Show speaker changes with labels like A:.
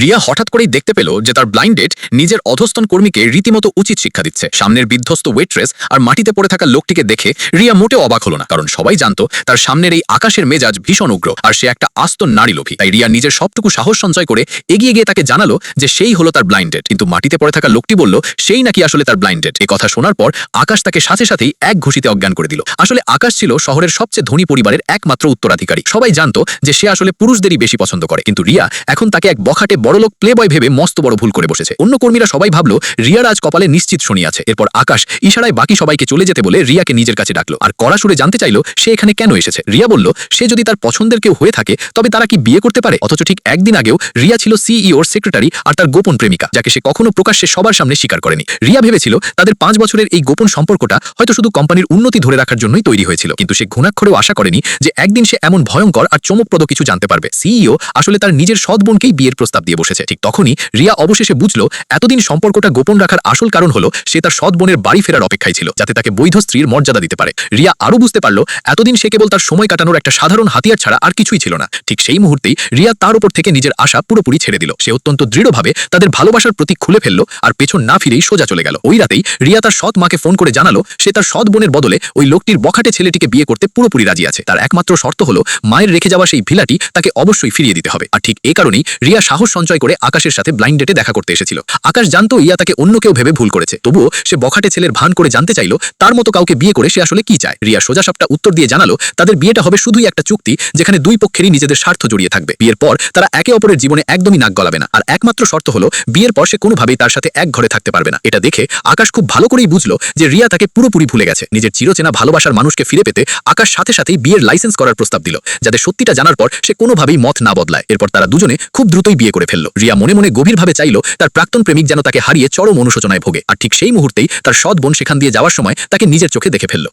A: রিয়া হঠাৎ করেই দেখতে পেল যে তার ব্লাইন্ড ডেট নিজের অধস্তন কর্মীকে রীতিমতো উচিত শিক্ষা দিচ্ছে। সামনের বিধ্বস্ত ওয়েট্রেস আর মাটিতে পড়ে থাকা লোকটিকে দেখে রিয়া মোটেও অবাক হলো না, কারণ সবাই জানতো তার সামনের এই আকাশের মেজাজ ভীষণ উগ্র আর সে একটা আস্ত নারী লোভী। তাই রিয়া নিজের সবটুকু সাহস সঞ্চয় করে এগিয়ে গিয়ে তাকে জানালো যে সেই হলো তার ব্লাইন্ড ডেট। কিন্তু মাটিতে পড়ে থাকা লোকটি বলল সেই নাকি আসলে তার ব্লাইন্ড ডেট। এই কথা শোনার পর আকাশ তাকে সাথে সাথেই এক ঘুষিতে অজ্ঞান করে দিল। আসলে আকাশ ছিল শহরের সবচেয়ে ধনী পরিবারের একমাত্র উত্তরাধিকারী। সবাই জানতো যে সে আসলে পুরুষদেরই বেশি পছন্দ করে, কিন্তু রিয়া এখন তাকে এক বখাটে বড়লোক প্লেবয় ভেবে মস্ত বড় ভুল করে বসেছে। অন্য কর্মীরা সবাই ভাবলো রিয়ার আজ কপালে নিশ্চিত শনি আছে। এরপর আকাশ ইশারায় বাকি সবাইকে চলে যেতে বলে রিয়াকে নিজের কাছে ডাকলো আর কড়া সুরে জানতে চাইলো সে এখানে কেন এসেছে। রিয়া বলল সে যদি তার পছন্দের কেউ হয়ে থাকে তবে তারা কি বিয়ে করতে পারে। অথচ ঠিক একদিন আগেও রিয়া ছিল সিইওর সেক্রেটারি আর তার গোপন প্রেমিকা, যাকে সে কখনো প্রকাশ্যে সবার সামনে স্বীকার করেনি। রিয়া ভেবেছিল তাদের 5 বছরের এই গোপন সম্পর্কটা হয়তো শুধু কোম্পানির উন্নতি ধরে রাখার জন্যই তৈরি হয়েছিল, কিন্তু সে ঘুণাক্ষরেও আশা করেনি যে একদিন সে এমন ভয়ঙ্কর আর চমকপ্রদ কিছু জানতে পারবে। সিইও আসলে তার নিজের সৎ বোনকেই বিয়ের প্রস্তাব দিয়ে বসেছে। ঠিক তখনই রিয়া অবশেষে বুঝলো এতদিন সম্পর্কটা গোপন রাখার আসল কারণ হলো সে তার সৎ বোনের বাড়ি ফেরার অপেক্ষায় ছিল, যাতে তাকে বৈধ স্ত্রীর মর্যাদা দিতে পারে। রিয়া আরও বুঝতে পারলো এতদিন সে কেবল তার সময় কাটানোর একটা সাধারণ হাতিয়ার ছাড়া আর কিছুই ছিল না। ঠিক সেই মুহূর্তেই রিয়া তার উপর থেকে নিজের আশা পুরোপুরি ছেড়ে দিল। সে অত্যন্ত দৃঢ়ভাবে তাদের ভালোবাসার প্রতীক খুলে ফেললো আর পেছন না ফিরেই সোজা চলে গেল। ওই রাতেই রিয়া তার সৎ মাকে ফোন করে জানালো সে তার সৎ বোনের বদলে ওই লোকটির বখাটে ছেলেটিকে বিয়ে করতে পুরোপুরি রাজি আছে। তার একমাত্র শর্ত হলো মায়ের রেখে যাওয়া সেই ভিলাটি তাকে অবশ্যই ফিরিয়ে দিতে হবে। আর ঠিক এই কারণেই রিয়া সাহস সঞ্চয় করে আকাশের সাথে ব্লাইন্ড ডেটে দেখা করতে এসেছিল। আকাশ জানতো রিয়া তাকে অন্য কেউ ভেবে ভুল করেছে, তবুও সে বখাটে ছেলের ভান করে জানতে চাইলো তার মতো কাউকে বিয়ে করে সে আসলে কি চায়। রিয়া সোজাসাপটা উত্তর দিয়ে জানালো তাদের বিয়েটা হবে শুধুই একটা চুক্তি, যেখানে দুই পক্ষেরই নিজেদের স্বার্থ জড়িয়ে থাকবে। বিয়ের পর তারা একে অপরের জীবনে একদমই নাক গলাবে না, আর একমাত্র শর্ত হলো বিয়ের পর সে কোনোভাবেই তার সাথে এক ঘরে থাকতে পারবে না। এটা দেখে আকাশ খুব ভালো করেই বুঝলো যে রিয়া তাকে পুরোপুরি ভুলে গেছে। নিজের চিরচেনা ভালোবাসার মানুষকে ফিরে পেতে আকাশ সাথে সাথেই বিয়ের লাইসেন্স করার প্রস্তাব দিল, যাতে সত্যিটা জানার পর সে কোনোভাবেই মত না বদলায়। এরপর তারা দুজনে খুব দ্রুতই বিয়ে করে ফেলল। রিয়া মনে মনে গভীরভাবে চাইল তার প্রাক্তন প্রেমিক যেন তাকে হারিয়ে চরম অনুশোচনায় ভোগে, আর ঠিক সেই মুহূর্তেই তার সৎ বোন সেখান দিয়ে যাওয়ার সময় তাকে নিজের চোখে দেখে ফেলল।